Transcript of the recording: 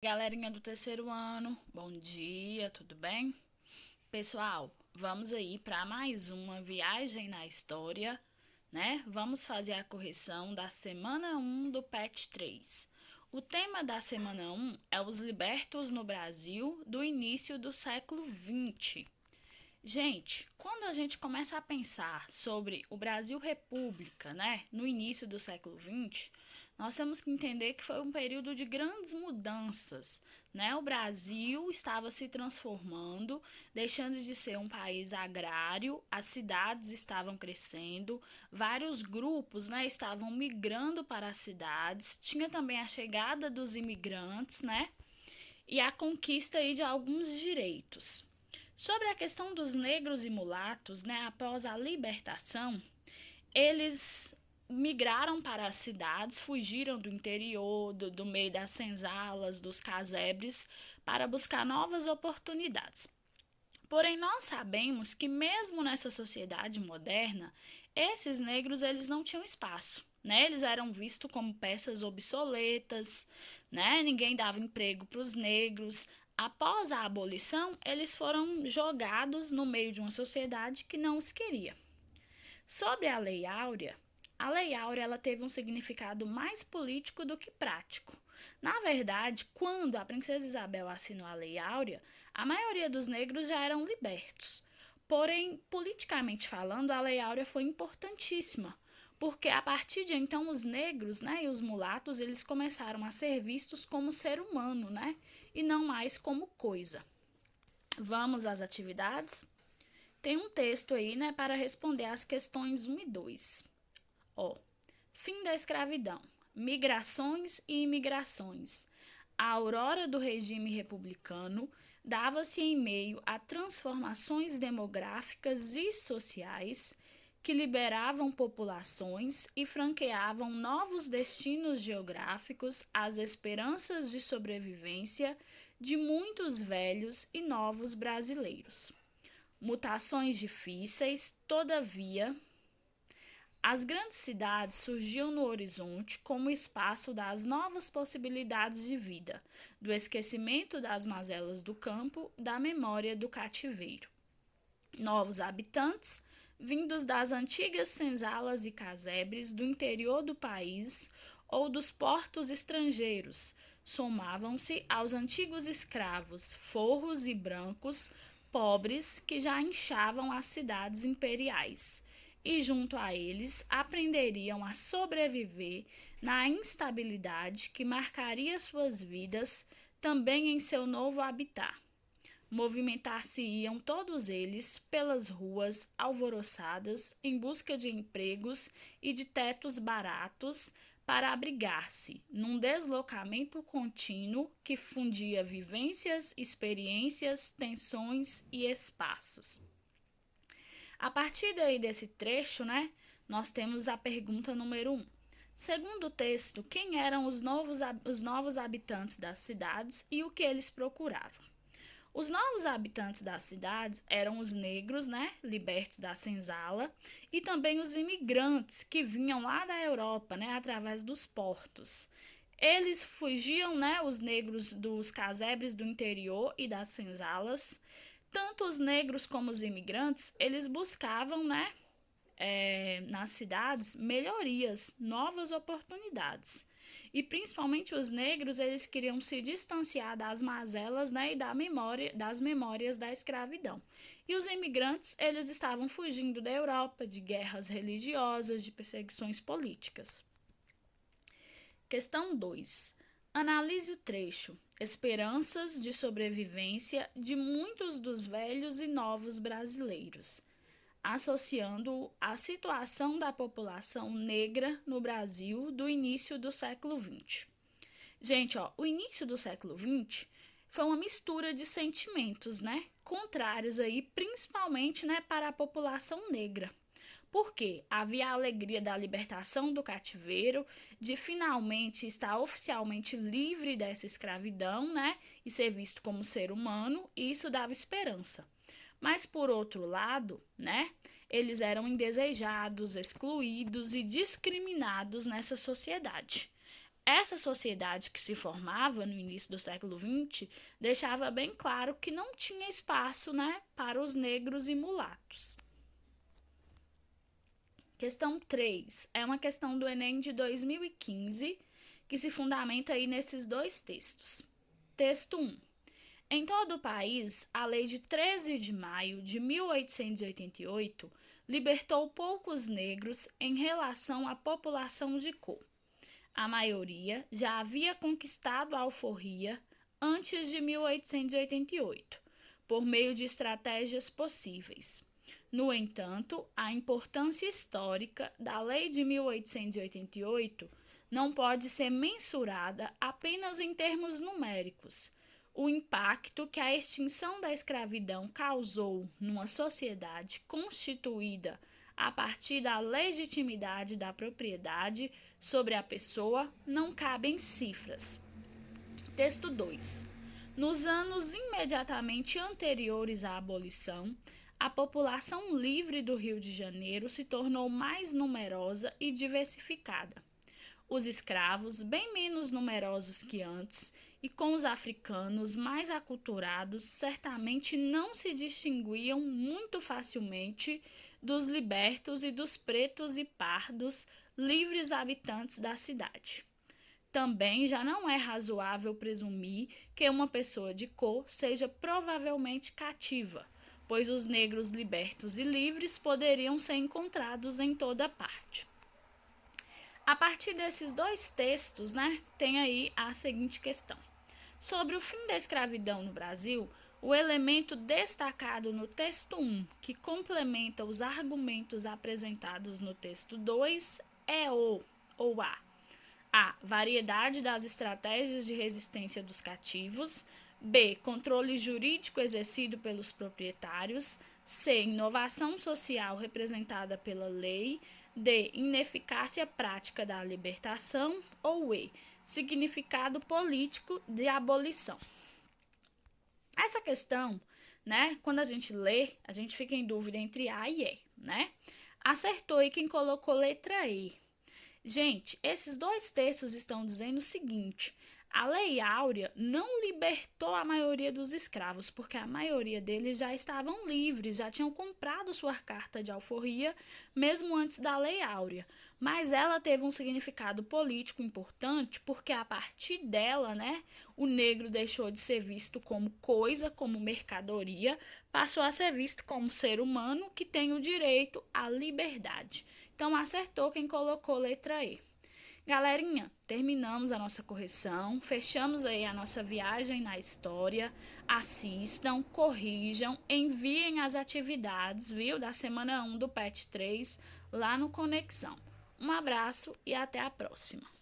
Galerinha do terceiro ano, bom dia, tudo bem? Pessoal, vamos aí para mais uma viagem na história, né? Vamos fazer a correção da semana um do PET 3. O tema da semana um é os libertos no Brasil do início do século XX. Gente, quando a gente começa a pensar sobre o Brasil República, né, no início do século XX, nós temos que entender que foi um período de grandes mudanças, né? O Brasil estava se transformando, deixando de ser um país agrário, as cidades estavam crescendo, vários grupos, né, estavam migrando para as cidades, tinha também a chegada dos imigrantes, né, e a conquista aí de alguns direitos. Sobre a questão dos negros e mulatos, né, após a libertação, eles migraram para as cidades, fugiram do interior, do meio das senzalas, dos casebres, para buscar novas oportunidades. Porém, nós sabemos que mesmo nessa sociedade moderna, esses negros eles não tinham espaço, né? Eles eram vistos como peças obsoletas, né? Ninguém dava emprego para os negros. Após a abolição, eles foram jogados no meio de uma sociedade que não os queria. Sobre a Lei Áurea ela teve um significado mais político do que prático. Na verdade, quando a princesa Isabel assinou a Lei Áurea, a maioria dos negros já eram libertos. Porém, politicamente falando, a Lei Áurea foi importantíssima, porque a partir de então os negros, né, e os mulatos, eles começaram a ser vistos como ser humano, né, e não mais como coisa. Vamos às atividades? Tem um texto aí, né, para responder às questões 1 e 2. Ó, fim da escravidão, migrações e imigrações. A aurora do regime republicano dava-se em meio a transformações demográficas e sociais que liberavam populações e franqueavam novos destinos geográficos às esperanças de sobrevivência de muitos velhos e novos brasileiros. Mutações difíceis, todavia, as grandes cidades surgiam no horizonte como espaço das novas possibilidades de vida, do esquecimento das mazelas do campo, da memória do cativeiro. Novos habitantes, vindos das antigas senzalas e casebres do interior do país ou dos portos estrangeiros, somavam-se aos antigos escravos, forros e brancos, pobres que já inchavam as cidades imperiais e, junto a eles, aprenderiam a sobreviver na instabilidade que marcaria suas vidas também em seu novo habitat. Movimentar-se-iam todos eles pelas ruas alvoroçadas em busca de empregos e de tetos baratos para abrigar-se num deslocamento contínuo que fundia vivências, experiências, tensões e espaços. A partir daí desse trecho, né, nós temos a pergunta número 1. Segundo o texto, quem eram os novos habitantes das cidades e o que eles procuravam? Os novos habitantes das cidades eram os negros, né, libertos da senzala, e também os imigrantes que vinham lá da Europa, né, através dos portos. Eles fugiam, né, os negros dos casebres do interior e das senzalas. Tanto os negros como os imigrantes, eles buscavam, né, nas cidades melhorias, novas oportunidades. E principalmente os negros, eles queriam se distanciar das mazelas, né, e das memórias da escravidão. E os imigrantes, eles estavam fugindo da Europa, de guerras religiosas, de perseguições políticas. Questão 2. Analise o trecho. Esperanças de sobrevivência de muitos dos velhos e novos brasileiros, associando a situação da população negra no Brasil do início do século XX. Gente, ó, o início do século XX foi uma mistura de sentimentos, né? Contrários aí, principalmente, né, para a população negra. Porque havia a alegria da libertação do cativeiro, de finalmente estar oficialmente livre dessa escravidão, né, e ser visto como ser humano, e isso dava esperança. Mas por outro lado, né, eles eram indesejados, excluídos e discriminados nessa sociedade. essa sociedade que se formava no início do século XX deixava bem claro que não tinha espaço, né, para os negros e mulatos. Questão 3 é uma questão do Enem de 2015 que se fundamenta aí nesses dois textos. Texto 1. Em todo o país, a Lei de 13 de maio de 1888 libertou poucos negros em relação à população de cor. A maioria já havia conquistado a alforria antes de 1888, por meio de estratégias possíveis. No entanto, a importância histórica da Lei de 1888 não pode ser mensurada apenas em termos numéricos. O impacto que a extinção da escravidão causou numa sociedade constituída a partir da legitimidade da propriedade sobre a pessoa não cabe em cifras. Texto 2. Nos anos imediatamente anteriores à abolição, a população livre do Rio de Janeiro se tornou mais numerosa e diversificada. Os escravos, bem menos numerosos que antes, e com os africanos mais aculturados, certamente não se distinguiam muito facilmente dos libertos e dos pretos e pardos, livres habitantes da cidade. Também já não é razoável presumir que uma pessoa de cor seja provavelmente cativa, pois os negros libertos e livres poderiam ser encontrados em toda parte. A partir desses dois textos, né, tem aí a seguinte questão. Sobre o fim da escravidão no Brasil, o elemento destacado no texto 1, que complementa os argumentos apresentados no texto 2, é a variedade das estratégias de resistência dos cativos, b. Controle jurídico exercido pelos proprietários, c. Inovação social representada pela lei, d. Ineficácia prática da libertação, ou e. Significado político de abolição. Essa questão, né, quando a gente lê, a gente fica em dúvida entre A e E, né? Acertou aí quem colocou letra E. Gente, esses dois textos estão dizendo o seguinte: a Lei Áurea não libertou a maioria dos escravos, porque a maioria deles já estavam livres, já tinham comprado sua carta de alforria, mesmo antes da Lei Áurea. Mas ela teve um significado político importante, porque a partir dela, né, o negro deixou de ser visto como coisa, como mercadoria, passou a ser visto como ser humano que tem o direito à liberdade. Então, acertou quem colocou letra E. Galerinha, terminamos a nossa correção, fechamos aí a nossa viagem na história. Assistam, corrijam, enviem as atividades, viu, da semana 1 do PET 3 lá no Conexão. Um abraço e até a próxima.